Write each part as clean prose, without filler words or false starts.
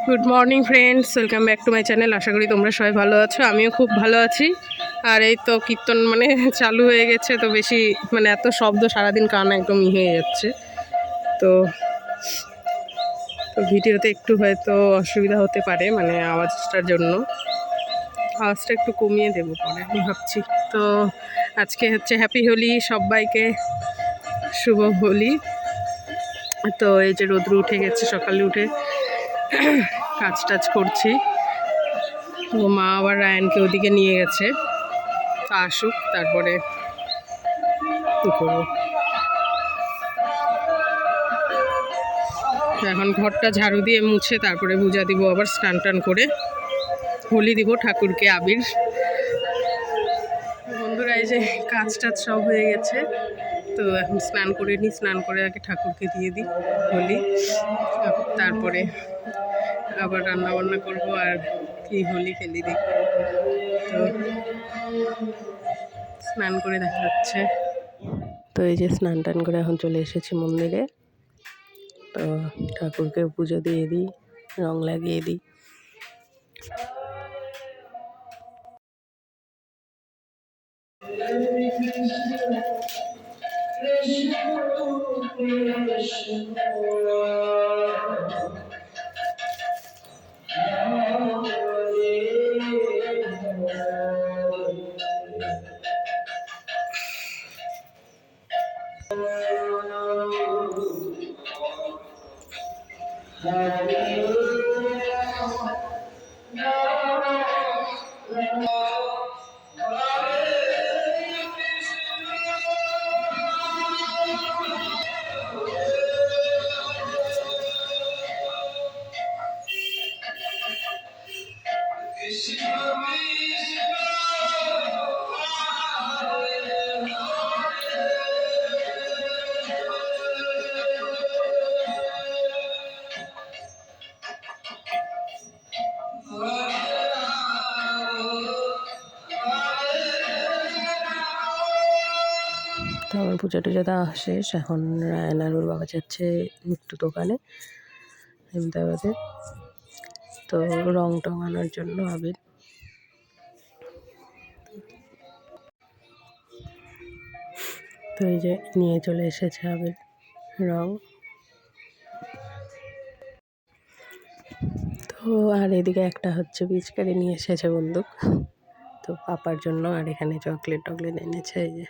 Good morning friends, welcome back to my channel. আশা করি তোমরা সবাই ভালো আছো, আমিও খুব ভালো আছি। আর এই তো কীর্তন চালু হয়ে গেছে, তো বেশি এত শব্দ সারাদিন কান একদম হয়ে যাচ্ছে। তো তো ভিডিওতে একটু হয়তো অসুবিধা হতে পারে, আওয়াজটার জন্য। আওয়াজটা একটু কমিয়ে দেবো পরে আমি ভাবছি। তো আজকে হচ্ছে হ্যাপি হোলি, সবাইকে শুভ হোলি। তো এই যে রোদ্রু উঠে গেছে, সকালে উঠে কাজ টাজ করছি। তো মা আবার রায়ানকে ওদিকে নিয়ে গেছে, তা আসুক তারপরে কী করবো। এখন ঘরটা ঝাড়ু দিয়ে মুছে তারপরে পূজা দিব, আবার স্নান টান করে হোলি দিব ঠাকুরকে আবির। বন্ধুরা এই যে কাজ টাজ সব হয়ে গেছে, তো এখন স্নান করে নিই, স্নান করে আগে ঠাকুরকে দিয়ে দিই হোলি, তারপরে আবার রান্না বান্না করবো আর কি হোলি খেলি দিই। তো স্নান করে দেখা যাচ্ছে। তো এই যে স্নান টান করে এখন চলে এসেছি মন্দিরে। তো ঠাকুরকে পুজো দিয়ে দিই, রং লাগিয়ে দিই। তো আমার পূজা টুজা দেওয়া শেষ, এখন রায়ান আর ওর বাবা যাচ্ছে একটু দোকানে আহমেদাবাদে, তো রং টং আনার জন্য আবির। তো এই যে নিয়ে চলে এসেছে আবির রং। তো আর এদিকে একটা হচ্ছে পিচকারি নিয়ে এসেছে বন্দুক, তো পাপার জন্য। আর এখানে চকলেট টকলেট এনেছে এই যে।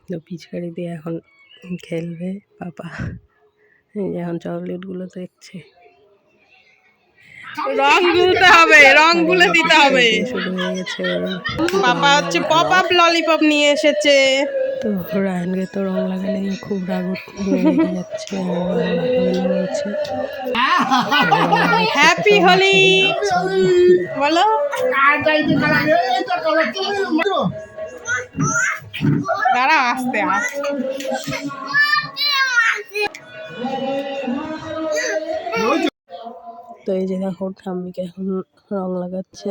তো পিচকারি দিয়ে এখন খেলবে পাপা। এই যে এখন চকলেটগুলো দেখছে, রং গুলতে হবে, রং গুলে দিতে হবে। শুরু হয়ে গেছে। পাপা হচ্ছে পপ আপ ললিপপ নিয়ে এসেছে। তো রায়ানকে তো রং লাগালে খুব রাগ রেগে যাচ্ছে, বলছে হ্যাপি হোলি বলো। দাঁড়া আস্তে আস্তে। তো এই যে দেখো ঠাম্মিকে এখন রং লাগাচ্ছে।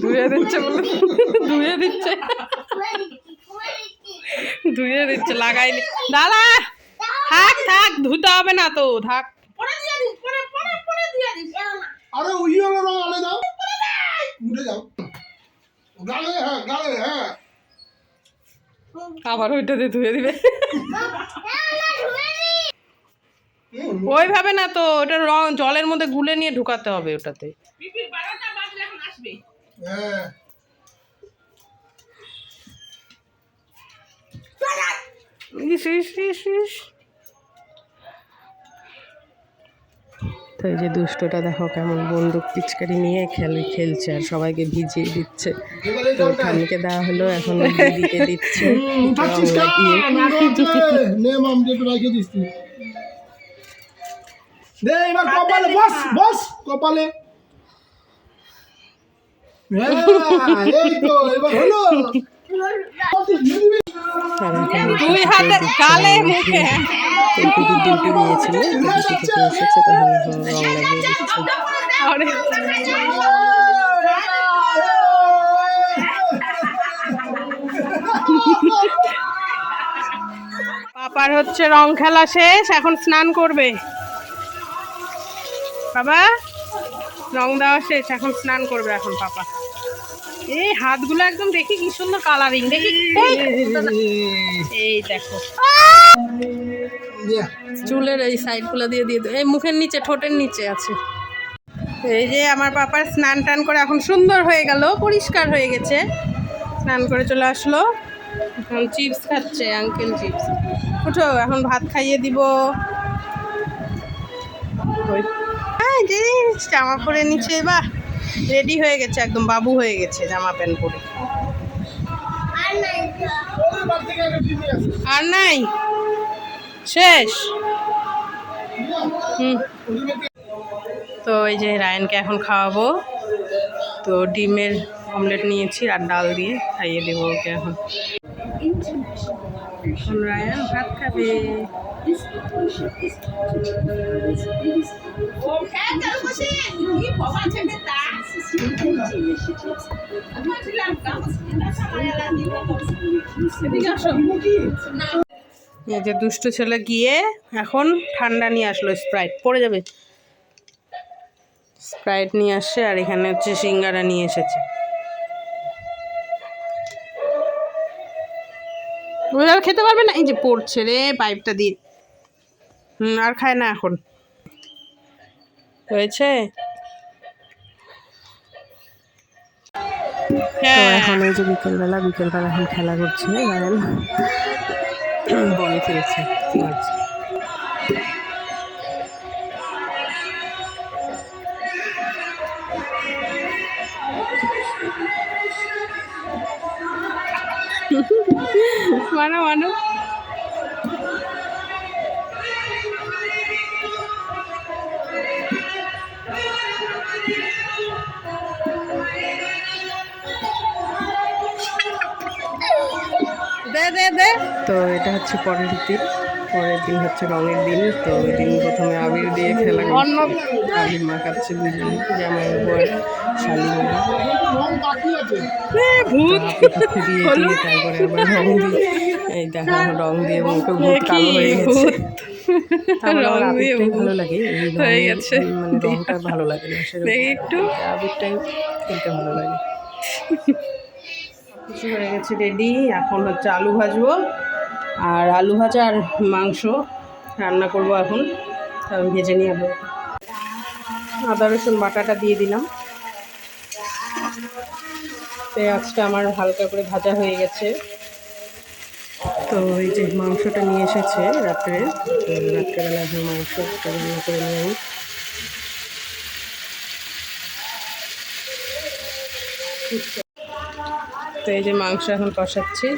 ধুয়ে দিচ্ছে বলে ধুয়ে দিচ্ছে, ধুয়ে দিচ্ছে, লাগাইনি। দাঁড়া থাক থাক, ধুতে হবে না তো, থাক। আরে ওই রং আলে দাও, উঠে যাও গালে। হ্যাঁ গালে, হ্যাঁ আবার ওইটাতে ধুয়ে দিবে। ওইভাবে না তো, ওটা রং জলের মধ্যে গুলে নিয়ে ঢুকাতে হবে ওটাতে। হ্যাঁ তো এই যে দুষ্টটা দেখো কেমন বন্দুক পিচকারি নিয়ে খেলছে আর সবাইকে ভিজিয়ে দিচ্ছে। তো ঠাম্মিকে দেওয়া হলো, এখন দিদিকে দিচ্ছে রং লাগিয়ে। এবার কপালে বস বস, কপালে। এই তো এবার হলো। আর এখন দুই হাতে গালে মুখে। পিপির ডিউটি দিয়েছিল, ডিউটি থেকে এসেছে, তখন এখন রং লাগিয়ে দিচ্ছে। আরে পাপার হচ্ছে রং খেলা শেষ, এখন স্নান করবে। বাবা রং দেওয়া শেষ, এখন স্নান করবে এখন পাপা। এই হাতগুলো একদম দেখি কি সুন্দর কালারিং, দেখি এই দেখো চুলের এই সাইডগুলো দিয়ে দিয়ে এই মুখের নিচে ঠোঁটের নিচে আছে। এই যে আমার পাপার স্নান টান করে এখন সুন্দর হয়ে গেল, পরিষ্কার হয়ে গেছে, স্নান করে চলে আসলো। এখন চিপস খাচ্ছে, আঙ্কেল চিপস। উঠো এখন ভাত খাইয়ে দিব। যে জামা পরে নিচে, বাহ রেডি হয়ে গেছে, একদম বাবু হয়ে গেছে জামা প্যান্ট পরে। আর নাই, শেষ। তো এই যে রায়ানকে এখন খাওয়াবো। তো ডিমের অমলেট নিয়েছি আর ডাল দিয়ে খাইয়ে দেবো ওকে এখন। এখন রায়ান ভাত খাবে। এই যে দুষ্ট ছেলে গিয়ে এখন ঠান্ডা নিয়ে আসলো, স্প্রাইট পড়ে যাবে। স্প্রাইট নিয়ে আসছে আর এখানে হচ্ছে সিঙ্গারা নিয়ে এসেছে। ওরা খেতে পারবে না, এই যে পড়ছে রে পাইপটা দিয়ে। আর খায় না এখন, হয়েছে। তো এখন এই যে বিকেলবেলা এখন খেলা করছে, রায়ান বলে খেলছে। মানো মানো। দে দে দে। তো এটা হচ্ছে পরের দিন হচ্ছে রঙের দিন। তো ওই দিন প্রথমে আবির দিয়ে খেলা করছে, আবির মাখাচ্ছে দুজনে, জামাই বর শালি মিলে দিয়ে তারপরে আবার রং দিয়ে, এই দেখো রং দিয়ে মুখে ভূত কালো হয়ে গেছে। আমার আবিরটাই ভালো লাগে, এই মানে রংটা ভালো লাগে না সেরকম, একটু আবিরটাই খেলতে ভালো লাগে। কিছু হয়ে গেছে রেডি। এখন হচ্ছে আলু ভাজবো, আর আলু ভাজা আর মাংস রান্না করব এখন। আমি ভেজে নিয়ে আলু, আদা রসুন বাটাটা দিয়ে দিলাম। পেঁয়াজটা আমার হালকা করে ভাজা হয়ে গেছে। তো এই যে মাংসটা নিয়ে এসেছে রাত্রেবেলা এখন মাংসটা রান্না করে নিয়ে আমি। তো এই যে মাংস এখন কষাচ্ছি।